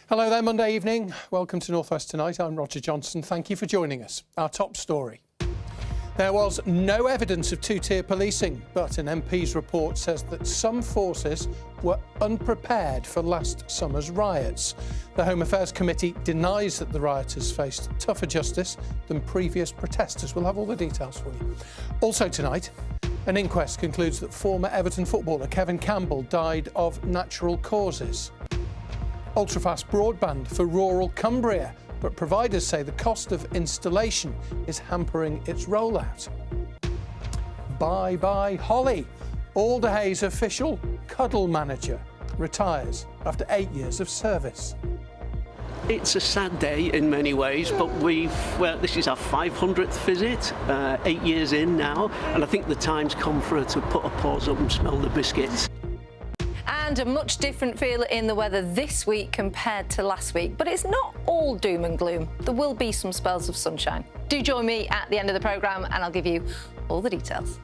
Hello there, Monday evening. Welcome to North West Tonight. I'm Roger Johnson. Thank you for joining us. Our top story. There was no evidence of two-tier policing, but an MP's report says that some forces were unprepared for last summer's riots. The Home Affairs Committee denies that the rioters faced tougher justice than previous protesters. We'll have all the details for you. Also tonight, an inquest concludes that former Everton footballer Kevin Campbell died of natural causes. Ultra-fast broadband for rural Cumbria, but providers say the cost of installation is hampering its rollout. Bye-bye Holly. Alder Hayes official cuddle manager retires after 8 years of service. It's a sad day in many ways, but this is our 500th visit, 8 years in now, and I think the time's come for her to put her paws up and smell the biscuits. And a much different feel in the weather this week compared to last week. But it's not all doom and gloom. There will be some spells of sunshine. Do join me at the end of the programme and I'll give you all the details.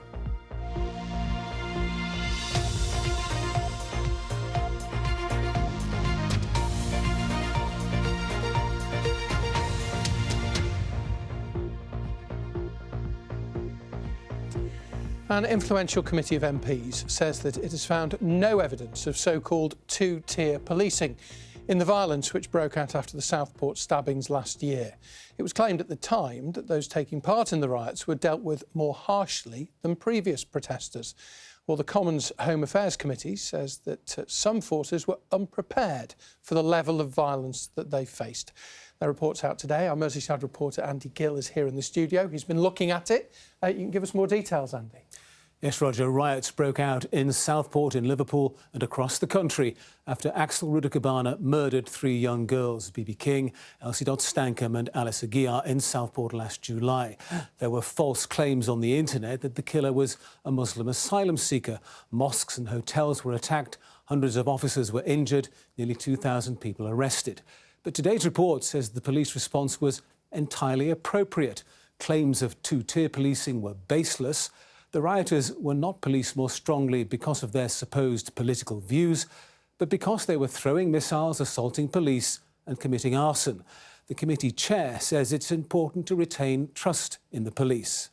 An influential committee of MPs says that it has found no evidence of so-called two-tier policing in the violence which broke out after the Southport stabbings last year. It was claimed at the time that those taking part in the riots were dealt with more harshly than previous protesters. Well, the Commons Home Affairs Committee says that some forces were unprepared for the level of violence that they faced. Their report's out today. Our Merseyside reporter Andy Gill is here in the studio. He's been looking at it. You can give us more details, Andy. Yes, Roger. Riots broke out in Southport, in Liverpool and across the country after Axel Rudakabana murdered 3 young girls, Bibi King, Elsie Stankham and Alice Aguiar, in Southport last July. There were false claims on the internet that the killer was a Muslim asylum seeker. Mosques and hotels were attacked, hundreds of officers were injured, nearly 2,000 people arrested. But today's report says the police response was entirely appropriate. Claims of two-tier policing were baseless. The rioters were not policed more strongly because of their supposed political views, but because they were throwing missiles, assaulting police and committing arson. The committee chair says it's important to retain trust in the police.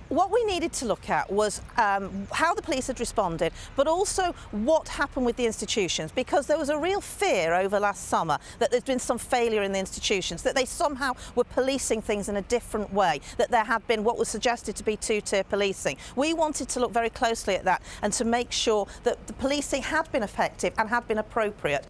What we needed to look at was how the police had responded, but also what happened with the institutions, because there was a real fear over last summer that there's been some failure in the institutions, that they somehow were policing things in a different way, that there had been what was suggested to be two-tier policing. We wanted to look very closely at that and to make sure that the policing had been effective and had been appropriate.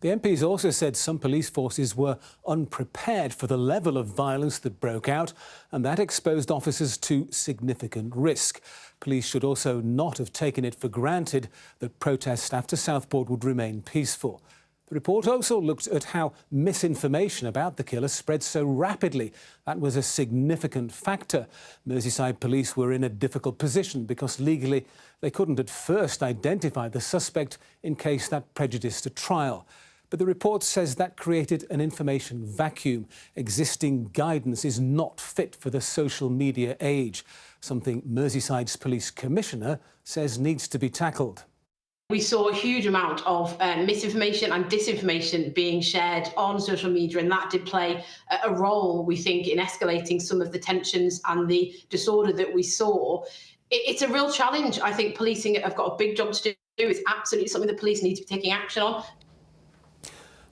The MPs also said some police forces were unprepared for the level of violence that broke out, and that exposed officers to significant risk. Police should also not have taken it for granted that protests after Southport would remain peaceful. The report also looked at how misinformation about the killer spread so rapidly. That was a significant factor. Merseyside police were in a difficult position because legally they couldn't at first identify the suspect in case that prejudiced a trial. But the report says that created an information vacuum. Existing guidance is not fit for the social media age, something Merseyside's police commissioner says needs to be tackled. We saw a huge amount of misinformation and disinformation being shared on social media, and that did play a role, we think, in escalating some of the tensions and the disorder that we saw. It's a real challenge. I think policing have got a big job to do. It's absolutely something the police need to be taking action on.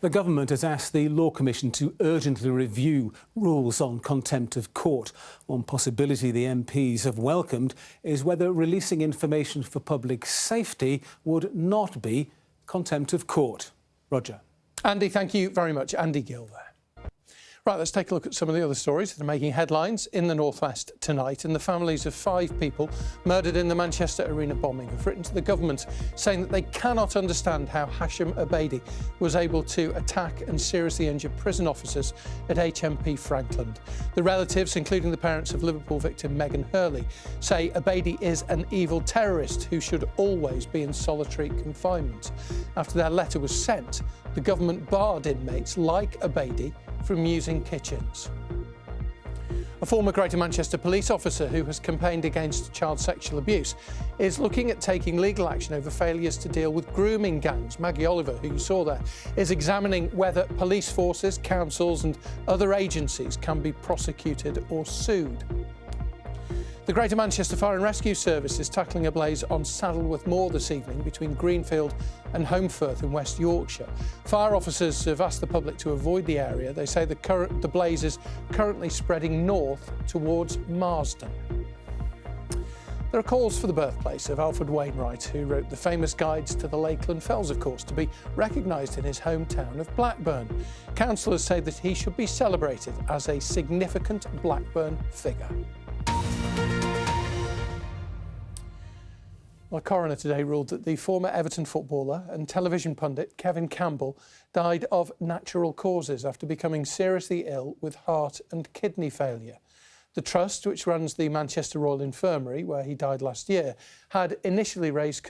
The government has asked the Law Commission to urgently review rules on contempt of court. One possibility the MPs have welcomed is whether releasing information for public safety would not be contempt of court. Roger. Andy, thank you very much. Andy Gill there. Right, let's take a look at some of the other stories that are making headlines in the North West tonight. And the families of 5 people murdered in the Manchester Arena bombing have written to the government saying that they cannot understand how Hashim Abedi was able to attack and seriously injure prison officers at HMP Frankland. The relatives, including the parents of Liverpool victim Megan Hurley, say Abedi is an evil terrorist who should always be in solitary confinement. After their letter was sent, the government barred inmates like Abedi from using kitchens. A former Greater Manchester police officer who has campaigned against child sexual abuse is looking at taking legal action over failures to deal with grooming gangs. Maggie Oliver, who you saw there, is examining whether police forces, councils and other agencies can be prosecuted or sued. The Greater Manchester Fire and Rescue Service is tackling a blaze on Saddleworth Moor this evening between Greenfield and Holmfirth in West Yorkshire. Fire officers have asked the public to avoid the area. They say the blaze is currently spreading north towards Marsden. There are calls for the birthplace of Alfred Wainwright, who wrote the famous guides to the Lakeland Fells, of course, to be recognised in his hometown of Blackburn. Councillors say that he should be celebrated as a significant Blackburn figure. Well, a coroner today ruled that the former Everton footballer and television pundit Kevin Campbell died of natural causes after becoming seriously ill with heart and kidney failure. The trust, which runs the Manchester Royal Infirmary, where he died last year, had initially raised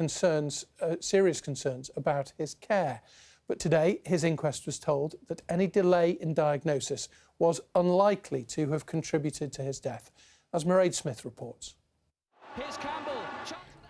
serious concerns about his care. But today, his inquest was told that any delay in diagnosis was unlikely to have contributed to his death, as Mairead Smith reports. Here's Campbell.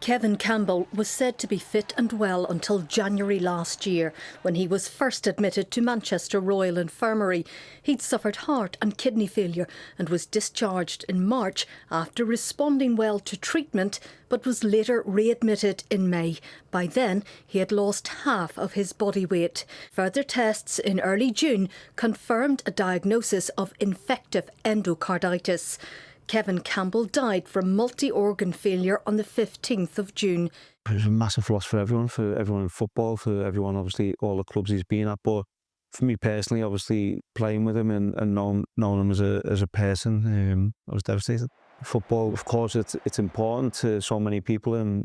Kevin Campbell was said to be fit and well until January last year, when he was first admitted to Manchester Royal Infirmary. He'd suffered heart and kidney failure and was discharged in March after responding well to treatment, but was later readmitted in May. By then, he had lost half of his body weight. Further tests in early June confirmed a diagnosis of infective endocarditis. Kevin Campbell died from multi-organ failure on the 15th of June. It was a massive loss for everyone in football, for everyone, obviously, all the clubs he's been at. But for me personally, obviously, playing with him and knowing him as a person, I was devastated. Football, of course, it's important to so many people,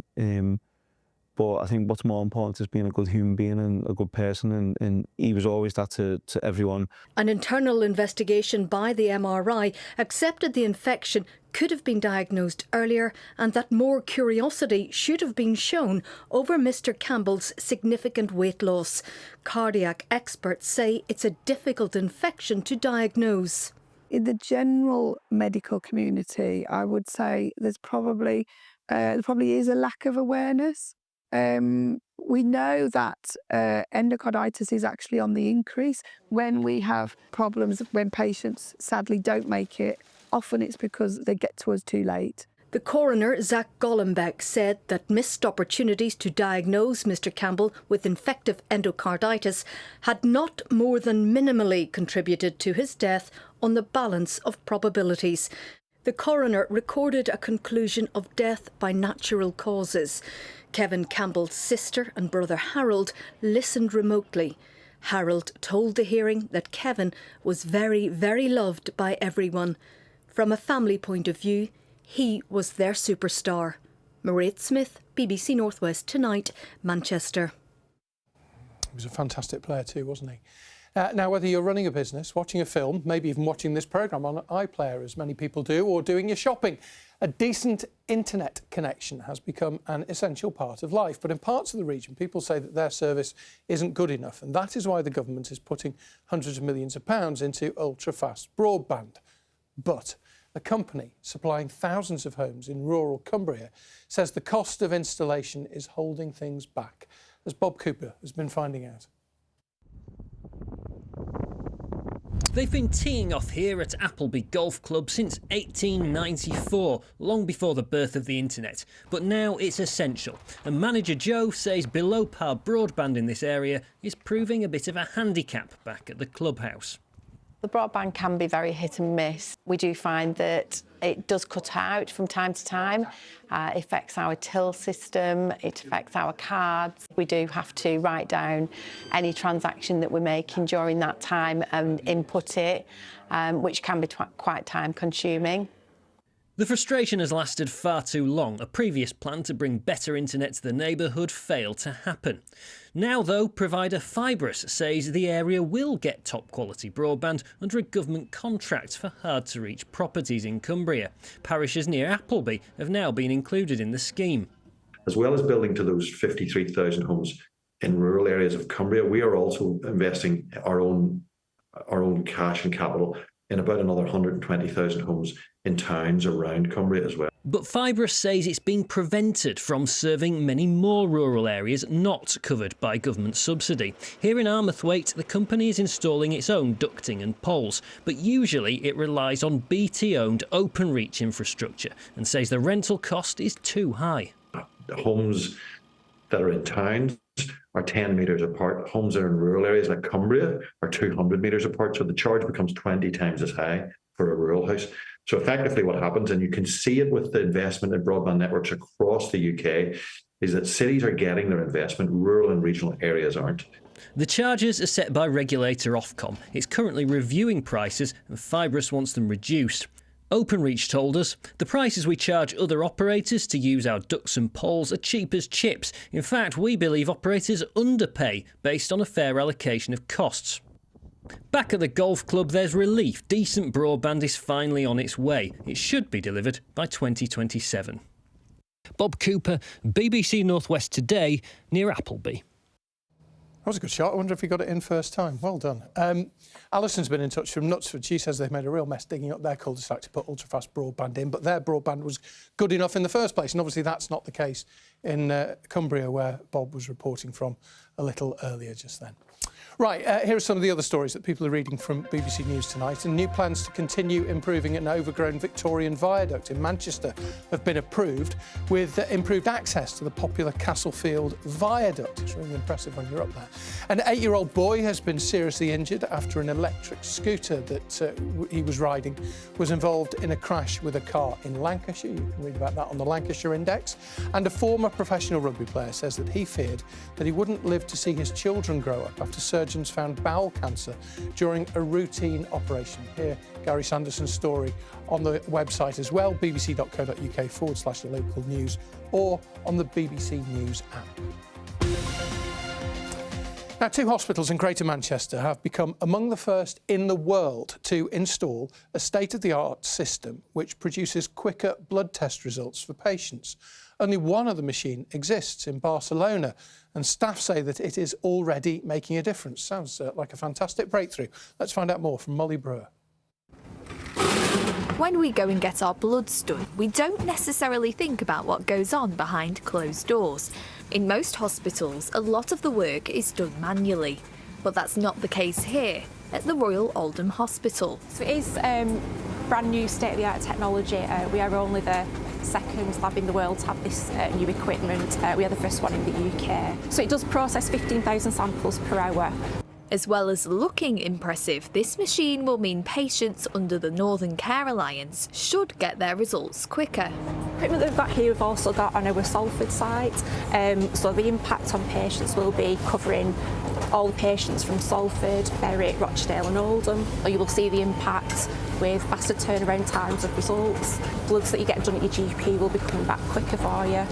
but I think what's more important is being a good human being and a good person, and he was always that to everyone. An internal investigation by the MRI accepted the infection could have been diagnosed earlier and that more curiosity should have been shown over Mr. Campbell's significant weight loss. Cardiac experts say it's a difficult infection to diagnose. In the general medical community, I would say there probably is a lack of awareness. We know that endocarditis is actually on the increase. When we have problems, when patients sadly don't make it, often it's because they get to us too late. The coroner, Zach Gollenbeck, said that missed opportunities to diagnose Mr. Campbell with infective endocarditis had not more than minimally contributed to his death on the balance of probabilities. The coroner recorded a conclusion of death by natural causes. Kevin Campbell's sister and brother Harold listened remotely. Harold told the hearing that Kevin was very, very loved by everyone. From a family point of view, he was their superstar. Mairead Smith, BBC North West Tonight, Manchester. He was a fantastic player too, wasn't he? Now, whether you're running a business, watching a film, maybe even watching this programme on iPlayer, as many people do, or doing your shopping, a decent internet connection has become an essential part of life. But in parts of the region, people say that their service isn't good enough, and that is why the government is putting hundreds of millions of pounds into ultra-fast broadband. But a company supplying thousands of homes in rural Cumbria says the cost of installation is holding things back, as Bob Cooper has been finding out. They've been teeing off here at Appleby Golf Club since 1894, long before the birth of the internet. But now it's essential, and manager Joe says below-par broadband in this area is proving a bit of a handicap back at the clubhouse. The broadband can be very hit and miss. We do find that it does cut out from time to time. It affects our till system, it affects our cards. We do have to write down any transaction that we're making during that time and input it, which can be quite time consuming. The frustration has lasted far too long. A previous plan to bring better internet to the neighbourhood failed to happen. Now, though, provider Fibrous says the area will get top-quality broadband under a government contract for hard-to-reach properties in Cumbria. Parishes near Appleby have now been included in the scheme. As well as building to those 53,000 homes in rural areas of Cumbria, we are also investing our own cash and capital in about another 120,000 homes in towns around Cumbria as well. But Fibrous says it's being prevented from serving many more rural areas not covered by government subsidy. Here in Armathwaite, the company is installing its own ducting and poles, but usually it relies on BT-owned Openreach infrastructure and says the rental cost is too high. Homes that are in towns are 10 metres apart. Homes that are in rural areas like Cumbria are 200 metres apart, so the charge becomes 20 times as high for a rural house. So effectively what happens, and you can see it with the investment in broadband networks across the UK, is that cities are getting their investment, rural and regional areas aren't. The charges are set by regulator Ofcom. It's currently reviewing prices and Fibrous wants them reduced. Openreach told us, the prices we charge other operators to use our ducts and poles are cheap as chips. In fact, we believe operators underpay based on a fair allocation of costs. Back at the golf club, there's relief. Decent broadband is finally on its way. It should be delivered by 2027. Bob Cooper, BBC North West Today, near Appleby. That was a good shot. I wonder if he got it in first time. Well done. Alison's been in touch from Knutsford. She says they've made a real mess digging up their cul-de-sac to put ultra-fast broadband in, but their broadband was good enough in the first place, and obviously that's not the case in Cumbria, where Bob was reporting from a little earlier just then. Right, here are some of the other stories that people are reading from BBC News tonight. And new plans to continue improving an overgrown Victorian viaduct in Manchester have been approved, with improved access to the popular Castlefield viaduct. It's really impressive when you're up there. An 8-year-old boy has been seriously injured after an electric scooter that he was riding was involved in a crash with a car in Lancashire. You can read about that on the Lancashire Index. And a former professional rugby player says that he feared that he wouldn't live to see his children grow up after surgeons found bowel cancer during a routine operation. Here, Gary Sanderson's story on the website as well, bbc.co.uk/local news, or on the BBC News app. Now, 2 hospitals in Greater Manchester have become among the first in the world to install a state-of-the-art system which produces quicker blood test results for patients. Only one of the machine exists in Barcelona, and staff say that it is already making a difference. Sounds like a fantastic breakthrough. Let's find out more from Molly Brewer. When we go and get our bloods done, we don't necessarily think about what goes on behind closed doors. In most hospitals, a lot of the work is done manually, but that's not the case here at the Royal Oldham Hospital. So it is brand new state-of-the-art technology. We are only the second lab in the world to have this new equipment. We are the first one in the UK. So it does process 15,000 samples per hour. As well as looking impressive, this machine will mean patients under the Northern Care Alliance should get their results quicker. Equipment that we've got here we've also got on our Salford site, so the impact on patients will be covering all the patients from Salford, Berwick, Rochdale and Oldham. You will see the impact with faster turnaround times of results. Bloods that you get done at your GP will be coming back quicker for you.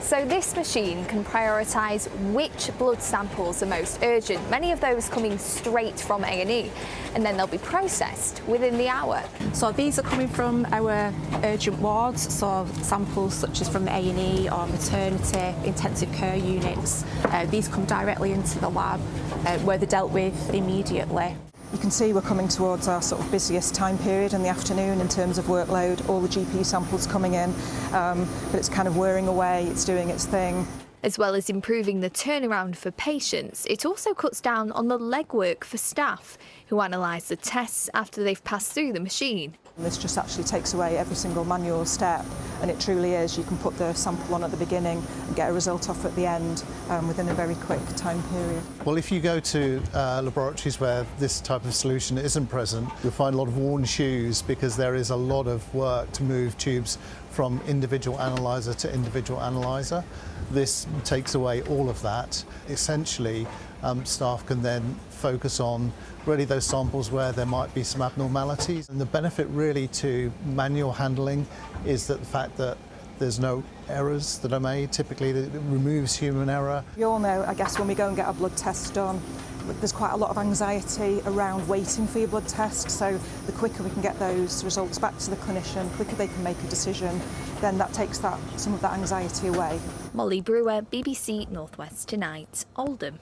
So this machine can prioritise which blood samples are most urgent, many of those coming straight from A&E, and then they'll be processed within the hour. So these are coming from our urgent wards, so samples such as from the A&E or maternity, intensive care units. These come directly into the lab where they're dealt with immediately. You can see we're coming towards our sort of busiest time period in the afternoon in terms of workload, all the GP samples coming in, but it's kind of whirring away, it's doing its thing. As well as improving the turnaround for patients, it also cuts down on the legwork for staff who analyse the tests after they've passed through the machine. And this just actually takes away every single manual step, and it truly is. You can put the sample on at the beginning and get a result off at the end within a very quick time period. Well, if you go to laboratories where this type of solution isn't present, you'll find a lot of worn shoes because there is a lot of work to move tubes from individual analyzer to individual analyzer. This takes away all of that. Essentially, staff can then focus on really those samples where there might be some abnormalities. And the benefit really to manual handling is that the fact that there's no errors that are made. Typically, it removes human error. You all know, I guess, when we go and get our blood tests done, there's quite a lot of anxiety around waiting for your blood test, so the quicker we can get those results back to the clinician, the quicker they can make a decision, then that takes some of that anxiety away. Molly Brewer, BBC North West Tonight, Oldham.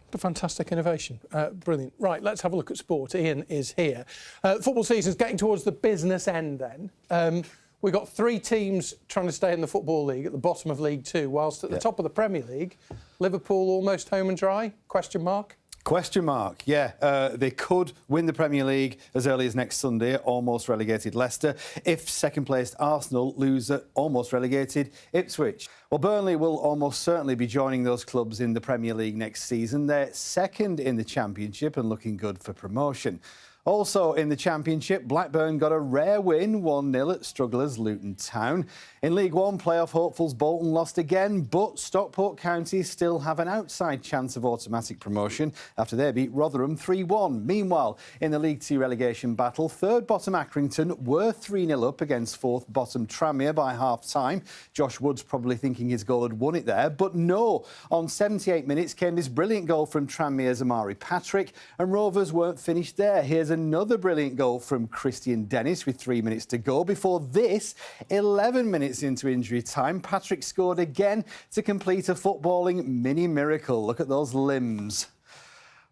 What a fantastic innovation. Brilliant. Right, let's have a look at sport. Ian is here. Football season's getting towards the business end then. We've got 3 teams trying to stay in the Football League at the bottom of League Two, whilst at the top of the Premier League, Liverpool almost home and dry? Question mark? Question mark, yeah. They could win the Premier League as early as next Sunday, almost relegated Leicester, if second-placed Arsenal lose at almost relegated Ipswich. Well, Burnley will almost certainly be joining those clubs in the Premier League next season. They're second in the Championship and looking good for promotion. Also in the Championship, Blackburn got a rare win, 1-0 at strugglers Luton Town. In League One, playoff hopefuls Bolton lost again, but Stockport County still have an outside chance of automatic promotion after they beat Rotherham 3-1. Meanwhile, in the League Two relegation battle, third bottom Accrington were 3-0 up against fourth bottom Tranmere by half-time. Josh Wood's probably thinking his goal had won it there, but no. On 78 minutes came this brilliant goal from Tranmere's Amari Patrick, and Rovers weren't finished there. Here's another brilliant goal from Christian Dennis with 3 minutes to go. Before this, 11 minutes into injury time, Patrick scored again to complete a footballing mini miracle. Look at those limbs.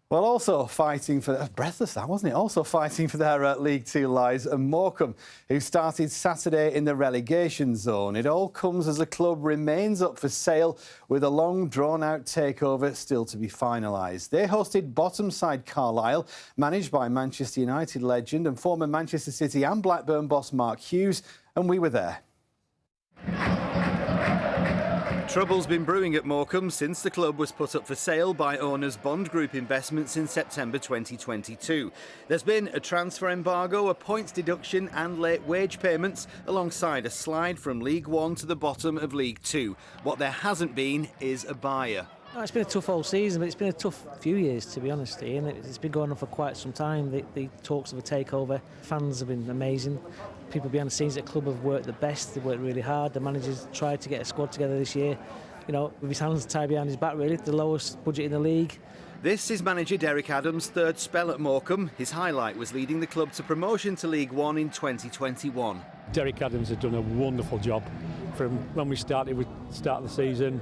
Well, also fighting for... breathless that, wasn't it? Also fighting for their League Two lives and Morecambe, who started Saturday in the relegation zone. It all comes as the club remains up for sale with a long, drawn-out takeover still to be finalised. They hosted bottom side Carlisle, managed by Manchester United legend and former Manchester City and Blackburn boss Mark Hughes, and we were there. Trouble's been brewing at Morecambe since the club was put up for sale by owners Bond Group Investments in September 2022. There's been a transfer embargo, a points deduction and late wage payments, alongside a slide from League One to the bottom of League Two. What there hasn't been is a buyer. No, it's been a tough whole season, but it's been a tough few years, to be honest, Ian. It's been going on for quite some time, the talks of a takeover. Fans have been amazing. People behind the scenes at the club have worked the best. They've worked really hard. The manager's tried to get a squad together this year, you know, with his hands tied behind his back, really. The lowest budget in the league. This is manager Derek Adams' third spell at Morecambe. His highlight was leading the club to promotion to League One in 2021. Derek Adams has done a wonderful job. From when we started the season,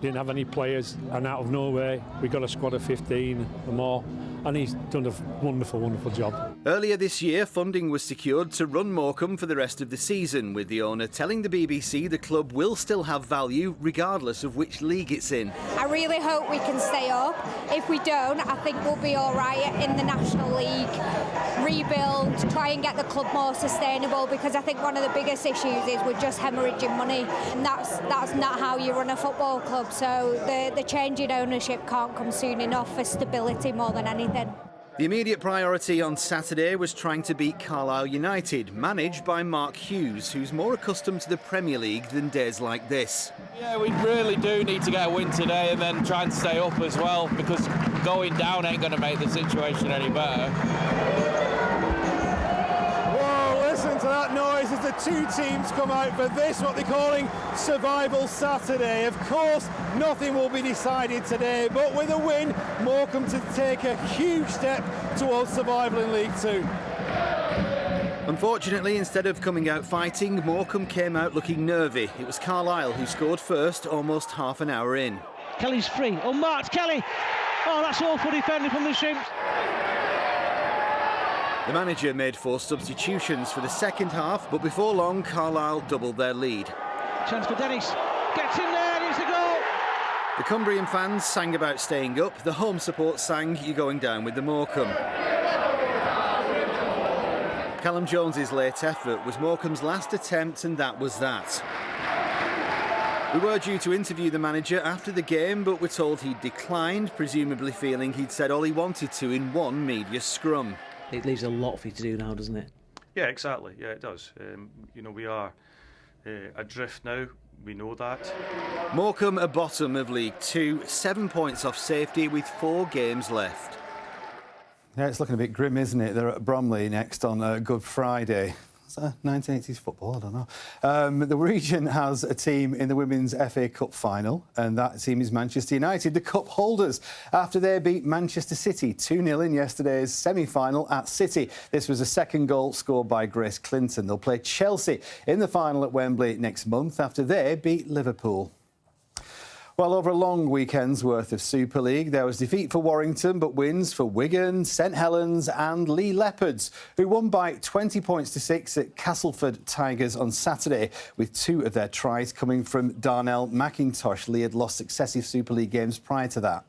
didn't have any players, and out of nowhere we got a squad of 15 or more, and he's done a wonderful, wonderful job. Earlier this year, funding was secured to run Morecambe for the rest of the season, with the owner telling the BBC the club will still have value regardless of which league it's in. I really hope we can stay up. If we don't, I think we'll be all right in the National League. Rebuild, try and get the club more sustainable, because I think one of the biggest issues is we're just hemorrhaging money, and that's not how you run a football club. So the change in ownership can't come soon enough for stability more than anything. The immediate priority on Saturday was trying to beat Carlisle United, managed by Mark Hughes, who's more accustomed to the Premier League than days like this. Yeah, we really do need to get a win today and then try and stay up as well, because going down ain't going to make the situation any better. Listen to that noise as the two teams come out for this, what they're calling Survival Saturday. Of course, nothing will be decided today, but with a win, Morecambe to take a huge step towards survival in League Two. Unfortunately, instead of coming out fighting, Morecambe came out looking nervy. It was Carlisle who scored first, almost half an hour in. Kelly's free. Oh, Mark Kelly! Oh, that's awful defending from the Shrimps. The manager made 4 substitutions for the second half, but before long, Carlisle doubled their lead. Chance for Dennis. Gets in there, and it's the goal! The Cumbrian fans sang about staying up. The home support sang, "You're going down with the Morecambe." Callum Jones's late effort was Morecambe's last attempt, and that was that. We were due to interview the manager after the game, but we're told he declined, presumably feeling he'd said all he wanted to in one media scrum. It leaves a lot for you to do now, doesn't it? Yeah, exactly. Yeah, it does. You know, we are adrift now. We know that. Morecambe are bottom of League Two, 7 points off safety with 4 games left. Yeah, it's looking a bit grim, isn't it? They're at Bromley next on Good Friday. Is that 1980s football? I don't know. The region has a team in the Women's FA Cup final, and that team is Manchester United, the cup holders, after they beat Manchester City 2-0 in yesterday's semi-final at City. This was a second goal scored by Grace Clinton. They'll play Chelsea in the final at Wembley next month after they beat Liverpool. Well, over a long weekend's worth of Super League, there was defeat for Warrington, but wins for Wigan, St Helens and Lee Leopards, who won by 20 points to 6 at Castleford Tigers on Saturday, with 2 of their tries coming from Darnell McIntosh. Lee had lost successive Super League games prior to that.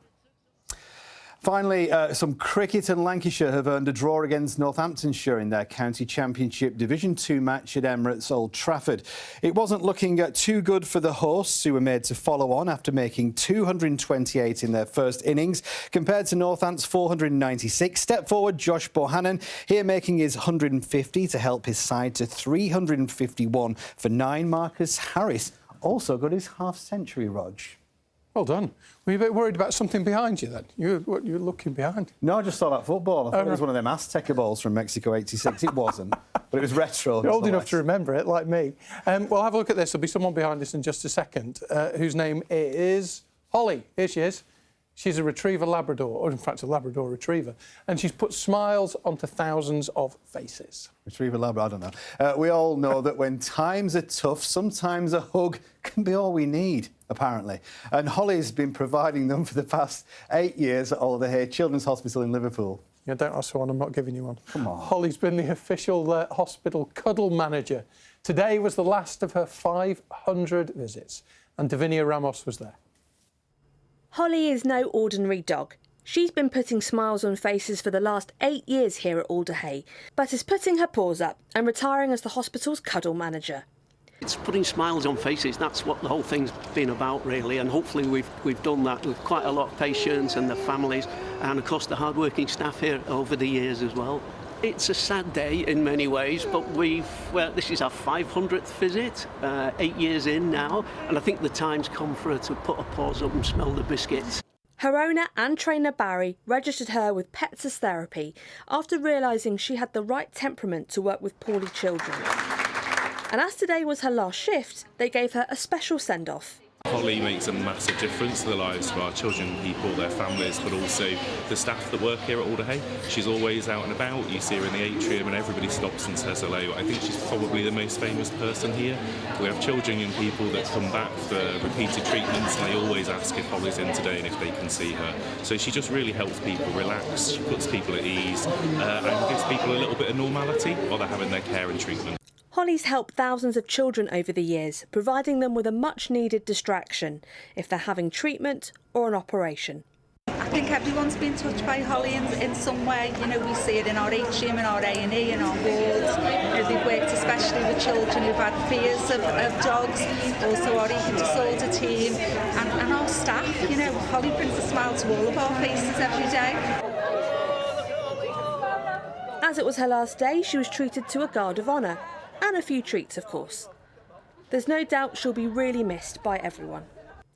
Finally, some cricket, and Lancashire have earned a draw against Northamptonshire in their County Championship Division 2 match at Emirates Old Trafford. It wasn't looking too good for the hosts, who were made to follow on after making 228 in their first innings, compared to Northampton's 496. Step forward Josh Bohannon, here making his 150 to help his side to 351 for 9. Marcus Harris also got his half-century, Rog. Well done. Were you a bit worried about something behind you then? You were looking behind. No, I just saw that football. I thought it was one of them Azteca balls from Mexico '86. It wasn't, but it was retro. You're old enough to remember it, like me. Well, have a look at this. There'll be someone behind us in just a second, whose name is Holly. Here she is. She's a retriever Labrador, or in fact a Labrador retriever, and she's put smiles onto thousands of faces. Retriever Labrador, I don't know. We all know that when times are tough, sometimes a hug can be all we need, apparently. And Holly's been providing them for the past 8 years at Alder Hay Children's Hospital in Liverpool. Yeah, don't ask for one, I'm not giving you one. Come on. Holly's been the official hospital cuddle manager. Today was the last of her 500 visits, and Davinia Ramos was there. Holly is no ordinary dog. She's been putting smiles on faces for the last 8 years here at Alder Hay, but is putting her paws up and retiring as the hospital's cuddle manager. It's putting smiles on faces. That's what the whole thing's been about, really, and hopefully we've done that with quite a lot of patients and their families, and of course the hard-working staff here over the years as well. It's a sad day in many ways, but this is our 500th visit, 8 years in now, and I think the time's come for her to put her paws up and smell the biscuits. Her owner and trainer Barry registered her with Pets as Therapy after realising she had the right temperament to work with poorly children. And as today was her last shift, they gave her a special send-off. Holly makes a massive difference to the lives of our children, people, their families, but also the staff that work here at Alder Hay. She's always out and about. You see her in the atrium and everybody stops and says hello. I think she's probably the most famous person here. We have children and people that come back for repeated treatments, and they always ask if Holly's in today and if they can see her. So she just really helps people relax. She puts people at ease and gives people a little bit of normality while they're having their care and treatment. Holly's helped thousands of children over the years, providing them with a much-needed distraction if they're having treatment or an operation. I think everyone's been touched by Holly in some way. You know, we see it in our atrium, in our A&E, in our wards. You know, they've worked especially with children who've had fears of dogs, also our eating disorder team, and our staff. You know, Holly brings a smile to all of our faces every day. As it was her last day, she was treated to a guard of honour. And a few treats, of course. There's no doubt she'll be really missed by everyone.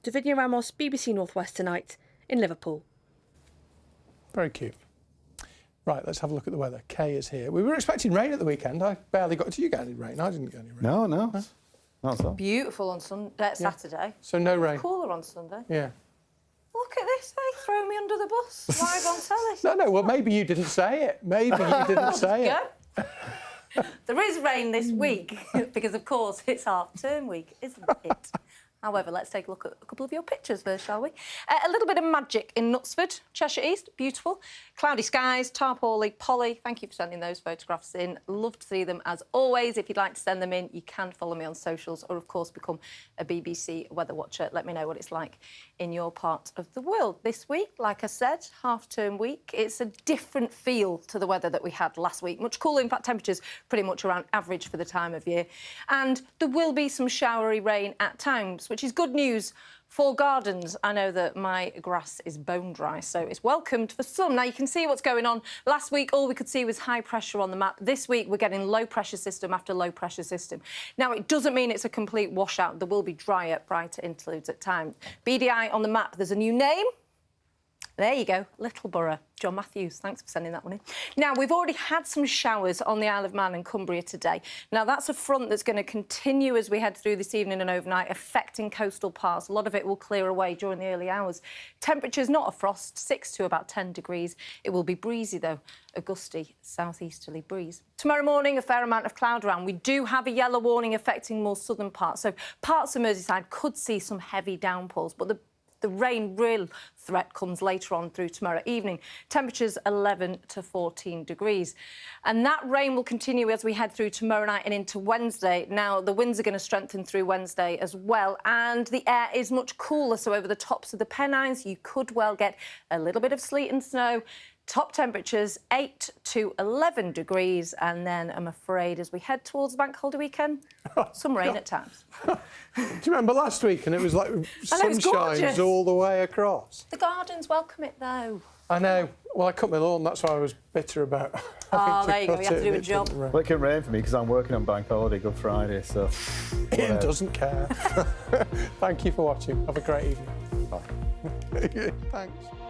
Davinia Ramos, BBC North West Tonight, in Liverpool. Very cute. Right, let's have a look at the weather. Kay is here. We were expecting rain at the weekend. I barely got... Did you get any rain? I didn't get any rain. No. Not so. Beautiful on Saturday. So no rain. Cooler on Sunday. Yeah. Look at this, they throw me under the bus live on telly. No, well, maybe you didn't say it. Maybe you didn't say it. There is rain this week because, of course, it's half-term week, isn't it? However, let's take a look at a couple of your pictures first, shall we? A little bit of magic in Knutsford, Cheshire East. Beautiful. Cloudy skies, tarpaulin, Polly. Thank you for sending those photographs in. Love to see them, as always. If you'd like to send them in, you can follow me on socials or, of course, become a BBC weather watcher. Let me know what it's like in your part of the world. This week, like I said, half-term week. It's a different feel to the weather that we had last week. Much cooler. In fact, temperatures pretty much around average for the time of year. And there will be some showery rain at times, which is good news for gardens. I know that my grass is bone dry, so it's welcomed for some. Now, you can see what's going on. Last week, all we could see was high pressure on the map. This week, we're getting low pressure system after low pressure system. Now, it doesn't mean it's a complete washout. There will be drier, brighter interludes at times. BDI on the map, there's a new name. There you go, Littleborough. John Matthews, thanks for sending that one in. Now, we've already had some showers on the Isle of Man and Cumbria today. Now, that's a front that's going to continue as we head through this evening and overnight, affecting coastal parts. A lot of it will clear away during the early hours. Temperatures, not a frost, 6 to about 10 degrees. It will be breezy, though, a gusty southeasterly breeze. Tomorrow morning, a fair amount of cloud around. We do have a yellow warning affecting more southern parts, so parts of Merseyside could see some heavy downpours, but the The rain real threat comes later on through tomorrow evening. Temperatures 11 to 14 degrees. And that rain will continue as we head through tomorrow night and into Wednesday. Now, the winds are going to strengthen through Wednesday as well, and the air is much cooler, so over the tops of the Pennines you could well get a little bit of sleet and snow. Top temperatures 8 to 11 degrees, and then I'm afraid as we head towards the bank holiday weekend, some rain at times. Do you remember last week? And it was like sunshines all the way across. The gardens welcome it though. I know. Well, I cut my lawn, that's why I was bitter about Oh, there you go, you have to do a job. Well, it can rain for me because I'm working on Bank Holiday Good Friday, so... Ian doesn't care. Thank you for watching. Have a great evening. Bye. Thanks.